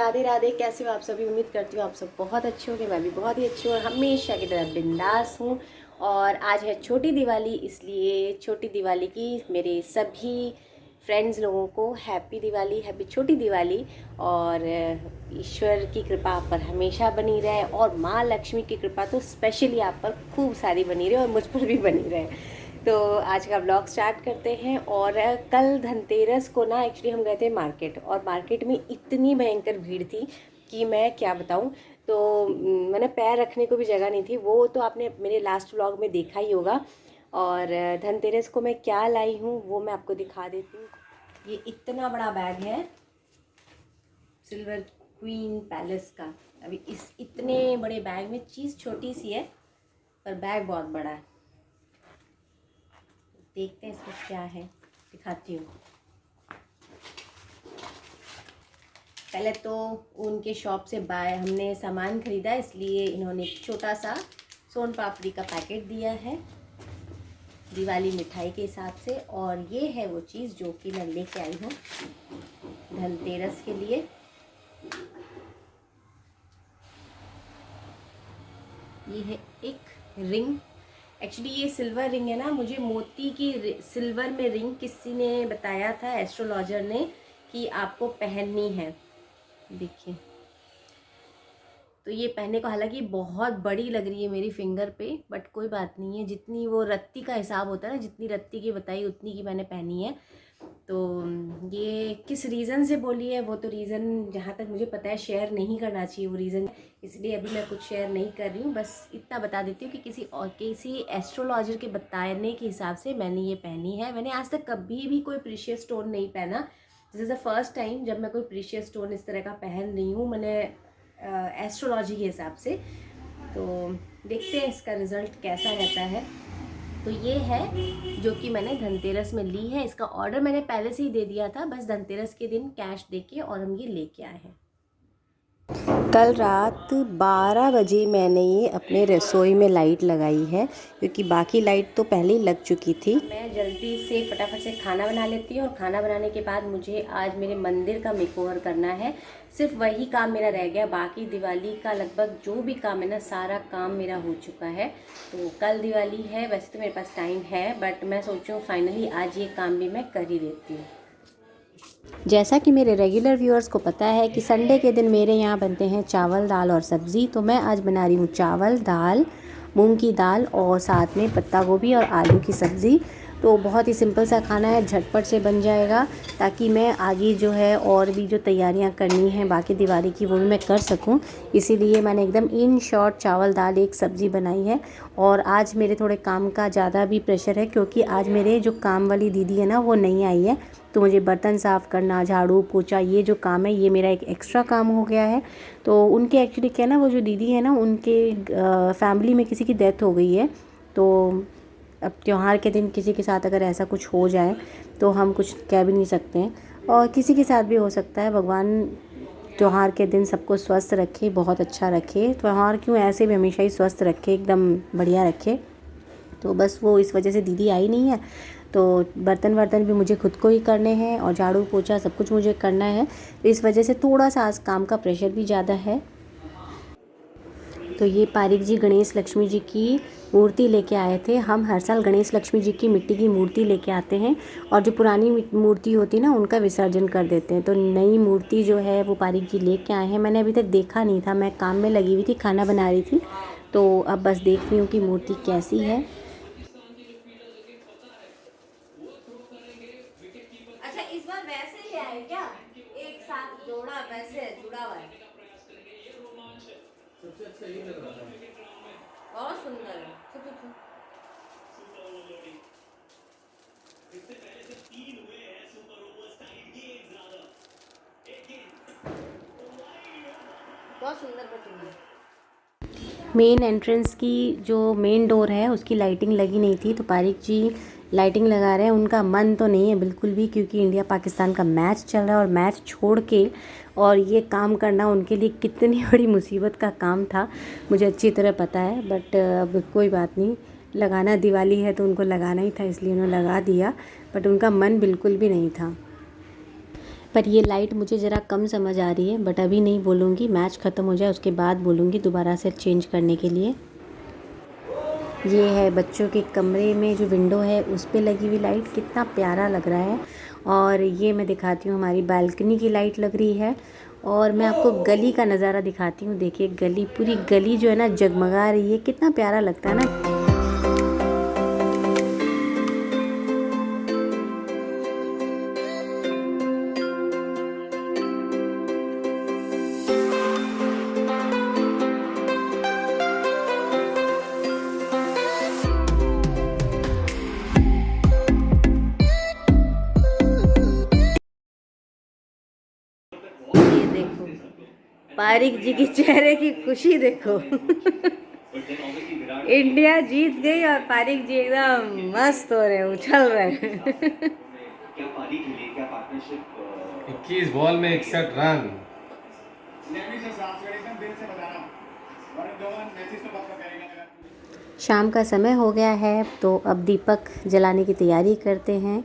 राधे राधे। कैसे हो आप सभी? उम्मीद करती हूँ आप सब बहुत अच्छे होंगे। मैं भी बहुत ही अच्छी हूँ और हमेशा की तरह बिंदास हूँ। और आज है छोटी दिवाली, इसलिए छोटी दिवाली की मेरे सभी फ्रेंड्स लोगों को हैप्पी दिवाली, हैप्पी छोटी दिवाली। और ईश्वर की कृपा आप पर हमेशा बनी रहे और माँ लक्ष्मी की कृपा तो स्पेशली आप पर खूब सारी बनी रहे और मुझ पर भी बनी रहे। तो आज का ब्लॉग स्टार्ट करते हैं। और कल धनतेरस को ना एक्चुअली हम गए थे मार्केट, और मार्केट में इतनी भयंकर भीड़ थी कि मैं क्या बताऊं। तो मैंने पैर रखने को भी जगह नहीं थी। वो तो आपने मेरे लास्ट ब्लॉग में देखा ही होगा। और धनतेरस को मैं क्या लाई हूँ वो मैं आपको दिखा देती हूँ। ये इतना बड़ा बैग है सिल्वर क्वीन पैलेस का। अभी इस इतने बड़े बैग में चीज़ छोटी सी है पर बैग बहुत बड़ा है। देखते हैं इसमें क्या है, दिखाती हूँ। पहले तो उनके शॉप से हमने सामान ख़रीदा, इसलिए इन्होंने एक छोटा सा सोन पापड़ी का पैकेट दिया है दिवाली मिठाई के हिसाब से। और ये है वो चीज़ जो कि मैं लेके आई हूँ धनतेरस के लिए। ये है एक रिंग। एक्चुअली ये सिल्वर रिंग है ना, मुझे मोती की सिल्वर में रिंग किसी ने बताया था, एस्ट्रोलॉजर ने, कि आपको पहननी है। देखिए, तो ये पहनने को हालांकि बहुत बड़ी लग रही है मेरी फिंगर पे, बट कोई बात नहीं है। जितनी वो रत्ती का हिसाब होता है ना, जितनी रत्ती की बताई उतनी की मैंने पहनी है। तो ये किस रीज़न से बोली है वो तो रीज़न जहाँ तक मुझे पता है शेयर नहीं करना चाहिए वो रीज़न, इसलिए अभी मैं कुछ शेयर नहीं कर रही हूँ। बस इतना बता देती हूँ कि किसी एस्ट्रोलॉजर के बताने के हिसाब से मैंने ये पहनी है। मैंने आज तक कभी भी कोई प्रीशियस स्टोन नहीं पहना। This is the first time जब मैं कोई प्रीशियस स्टोन इस तरह का पहन रही हूँ मैंने एस्ट्रोलॉजी के हिसाब से। तो देखते हैं इसका रिज़ल्ट कैसा रहता है। तो ये है जो कि मैंने धनतेरस में ली है। इसका ऑर्डर मैंने पहले से ही दे दिया था, बस धनतेरस के दिन कैश देके और हम ये लेके आए हैं। कल रात 12 बजे मैंने ये अपने रसोई में लाइट लगाई है, क्योंकि बाकी लाइट तो पहले ही लग चुकी थी। मैं जल्दी से फटाफट से खाना बना लेती हूँ और खाना बनाने के बाद मुझे आज मेरे मंदिर का मेकओवर करना है। सिर्फ वही काम मेरा रह गया, बाकी दिवाली का लगभग जो भी काम है ना सारा काम मेरा हो चुका है। तो कल दिवाली है, वैसे तो मेरे पास टाइम है, बट मैं सोचूँ फाइनली आज ये काम भी मैं कर ही लेती हूँ। जैसा कि मेरे रेगुलर व्यूअर्स को पता है कि संडे के दिन मेरे यहाँ बनते हैं चावल दाल और सब्ज़ी, तो मैं आज बना रही हूँ चावल दाल, मूंग की दाल और साथ में पत्ता गोभी और आलू की सब्ज़ी। तो बहुत ही सिंपल सा खाना है, झटपट से बन जाएगा, ताकि मैं आगे जो है और भी जो तैयारियां करनी हैं बाकी दिवाली की वो भी मैं कर सकूं। इसीलिए मैंने एकदम इन शॉर्ट चावल दाल एक सब्ज़ी बनाई है। और आज मेरे थोड़े काम का ज़्यादा भी प्रेशर है, क्योंकि आज मेरे जो काम वाली दीदी है ना वो नहीं आई है। तो मुझे बर्तन साफ़ करना, झाड़ू पोछा, ये जो काम है ये मेरा एक एक्स्ट्रा काम हो गया है। तो उनके एक्चुअली क्या ना, वो जो दीदी है ना उनके फैमिली में किसी की डेथ हो गई है। तो अब त्यौहार के दिन किसी के साथ अगर ऐसा कुछ हो जाए तो हम कुछ कह भी नहीं सकते हैं, और किसी के साथ भी हो सकता है। भगवान त्यौहार के दिन सबको स्वस्थ रखे, बहुत अच्छा रखे। त्यौहार क्यों, ऐसे भी हमेशा ही स्वस्थ रखे, एकदम बढ़िया रखे। तो बस वो इस वजह से दीदी आई नहीं है। तो बर्तन वर्तन भी मुझे खुद को ही करने हैं और झाड़ू पोछा सब कुछ मुझे करना है। तो इस वजह से थोड़ा सा आज काम का प्रेशर भी ज़्यादा है। तो ये पारिक जी गणेश लक्ष्मी जी की मूर्ति लेके आए थे। हम हर साल गणेश लक्ष्मी जी की मिट्टी की मूर्ति लेके आते हैं और जो पुरानी मूर्ति होती है ना उनका विसर्जन कर देते हैं। तो नई मूर्ति जो है वो पारिक जी लेके आए हैं। मैंने अभी तक देखा नहीं था, मैं काम में लगी हुई थी, खाना बना रही थी। तो अब बस देख रही हूँ कि मूर्ति कैसी है। अच्छा, इस बार वैसे ही आए क्या? एक साथ जोड़ा वैसे जुड़ा हुआ है। सबसे अच्छा ये लग रहा था, बहुत सुंदर है। बहुत सुंदर प्रतिमा है। मेन एंट्रेंस की जो मेन डोर है उसकी लाइटिंग लगी नहीं थी, तो पारिक जी लाइटिंग लगा रहे हैं। उनका मन तो नहीं है बिल्कुल भी, क्योंकि इंडिया पाकिस्तान का मैच चल रहा है और मैच छोड़ के और ये काम करना उनके लिए कितनी बड़ी मुसीबत का काम था मुझे अच्छी तरह पता है। बट अब कोई बात नहीं, लगाना दिवाली है तो उनको लगाना ही था, इसलिए उन्होंने लगा दिया। बट उनका मन बिल्कुल भी नहीं था। पर ये लाइट मुझे ज़रा कम समझ आ रही है, बट अभी नहीं बोलूँगी, मैच ख़त्म हो जाए उसके बाद बोलूँगी दोबारा से चेंज करने के लिए। ये है बच्चों के कमरे में जो विंडो है उस पे लगी हुई लाइट, कितना प्यारा लग रहा है। और ये मैं दिखाती हूँ, हमारी बालकनी की लाइट लग रही है। और मैं आपको गली का नज़ारा दिखाती हूँ। देखिए गली, पूरी गली जो है ना जगमगा रही है, कितना प्यारा लगता है ना। ये देखो पारिक जी की चेहरे की खुशी देखो। इंडिया जीत गई और पारिक जी एकदम मस्त हो रहे, उछल रहे हैं। 21 बॉल में 61 रन। शाम का समय हो गया है तो अब दीपक जलाने की तैयारी करते हैं।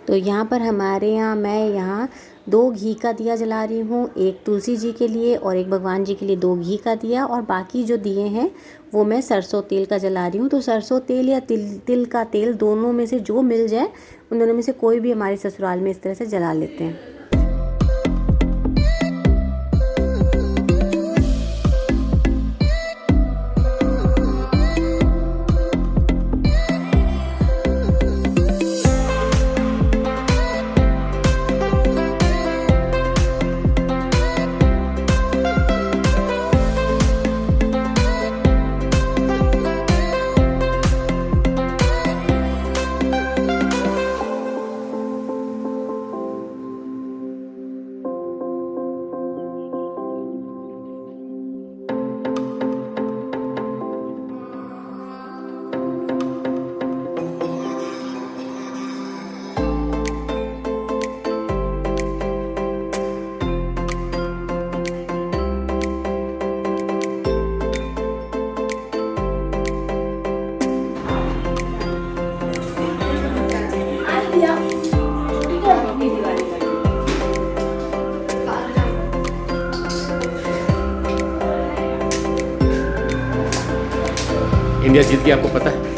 तो यहाँ पर हमारे यहाँ, मैं यहाँ 2 घी का दिया जला रही हूँ, एक तुलसी जी के लिए और एक भगवान जी के लिए 2 घी का दिया, और बाकी जो दिए हैं वो मैं सरसों तेल का जला रही हूँ। तो सरसों तेल या तिल का तेल, दोनों में से जो मिल जाए, उन दोनों में से कोई भी हमारे ससुराल में इस तरह से जला लेते हैं। इंडिया जीत गई, आपको पता है?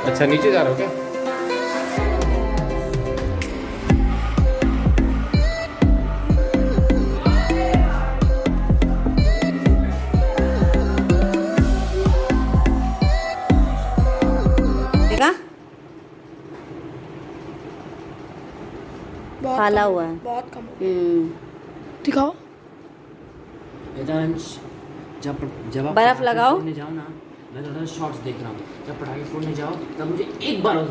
अच्छा नीचे जा रहे हो क्या? काला हुआ है, बहुत कम हो गया। दिखाओ। जब जब आप बर्फ लगाओ। फोड़ने जाओ ना, मैं थोड़ा शॉर्ट्स देख रहा हूँ, जब पटाखे फोड़ने जाओ तब मुझे एक बार और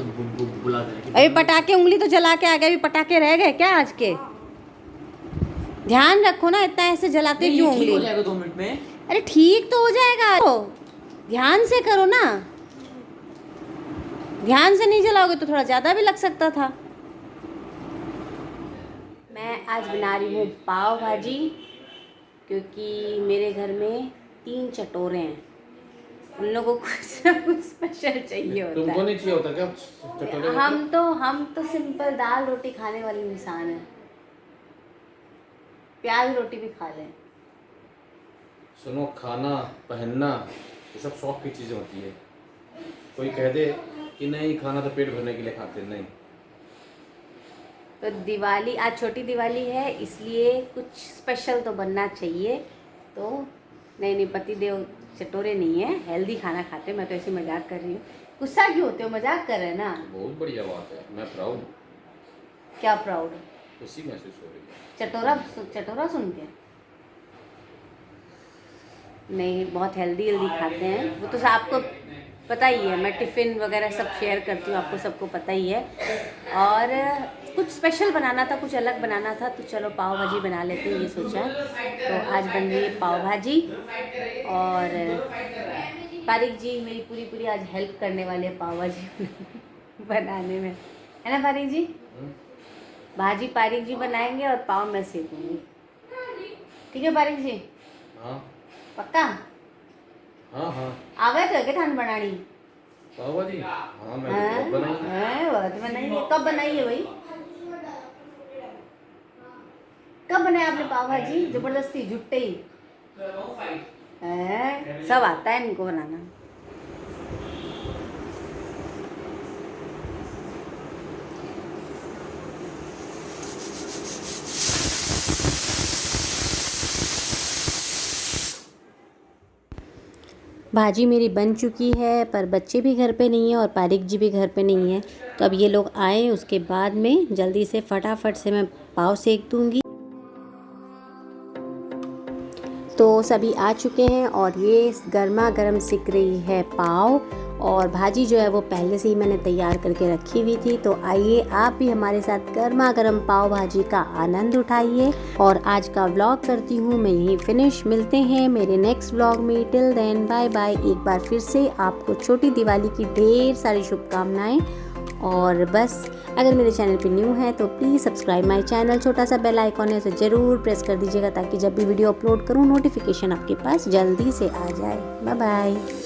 बुला देना। अभी पटाखे, उंगली तो जला के आ गए, अभी पटाखे रह गए क्या आज के? ध्यान रखो ना, इतना ऐसे जलाते क्यों ठीक हो उंगली? जाएगा 2 मिनट में। अरे ठीक तो हो जाएगा, तो ध्यान से करो ना। ध्यान से नहीं जलाओगे तो थोड़ा ज़्यादा भी लग सकता था। मैं आज बना रही हूँ पाव भाजी, क्योंकि मेरे घर में 3 चटोरे हैं, उन लोगों को कुछ ना कुछ स्पेशल चाहिए होता तुमको है। नहीं चाहिए होता क्या चटोरे? हम तो सिंपल दाल रोटी खाने वाली इंसान है, प्याज रोटी भी खा लें। सुनो, खाना पहनना ये सब शौक की चीज़ें होती है। कोई कह दे कि नहीं खाना तो पेट भरने के लिए खाते, नहीं। तो दिवाली, आज छोटी दिवाली है, इसलिए कुछ स्पेशल तो बनना चाहिए। तो नहीं, पति देव चटोरे नहीं है, हेल्दी खाना खाते। मैं तो ऐसे मजाक कर रही हूँ। गुस्सा क्यों होते हो? मजाक कर रहे हैं ना। बहुत बढ़िया बात है, मैं प्राउड। क्या प्राउड? खुशी महसूस हो रही है। चटोरा सुन के? नहीं, बहुत हेल्दी खाते हैं वो तो आपको पता ही है। मैं टिफ़िन वगैरह सब शेयर करती हूँ, आपको सबको पता ही है। और कुछ स्पेशल बनाना था, कुछ अलग बनाना था, तो चलो पाव भाजी बना लेते हैं, ये सोचा। तो आज बन रही है पाव भाजी। और पारिक जी मेरी पूरी आज हेल्प करने वाले हैं पाव भाजी बनाने में, है ना पारिक जी? भाजी पारिक जी बनाएंगे और पाव मैं सेकूंगी। ठीक है पारिक जी? हाँ पक्का? हाँ हाँ। आ गए तो है क्या ठंड बनानी? पाव भाजी हाँ मैं तो बहुत बनाई है। बहुत बनाई है। कब बनाई है भाई? कब बनाया आपने पाव भाजी? जबरदस्ती जुट्टे ही सब आता है इनको बनाना। भाजी मेरी बन चुकी है, पर बच्चे भी घर पे नहीं है और पारिक जी भी घर पे नहीं है। तो अब ये लोग आए उसके बाद में जल्दी से फटाफट से मैं पाव सेक दूंगी। तो सभी आ चुके हैं और ये गर्मा गर्म सिक रही है पाव, और भाजी जो है वो पहले से ही मैंने तैयार करके रखी हुई थी। तो आइए आप भी हमारे साथ गर्मा गर्म पाव भाजी का आनंद उठाइए। और आज का व्लॉग करती हूँ मैं यहीं फिनिश। मिलते हैं मेरे नेक्स्ट व्लॉग में। Till then bye bye. एक बार फिर से आपको छोटी दिवाली की ढेर सारी शुभकामनाएं। और बस अगर मेरे चैनल पे न्यू है तो प्लीज़ सब्सक्राइब माय चैनल। छोटा सा बेल आइकॉन है उसे ज़रूर प्रेस कर दीजिएगा ताकि जब भी वीडियो अपलोड करूँ नोटिफिकेशन आपके पास जल्दी से आ जाए। Bye bye.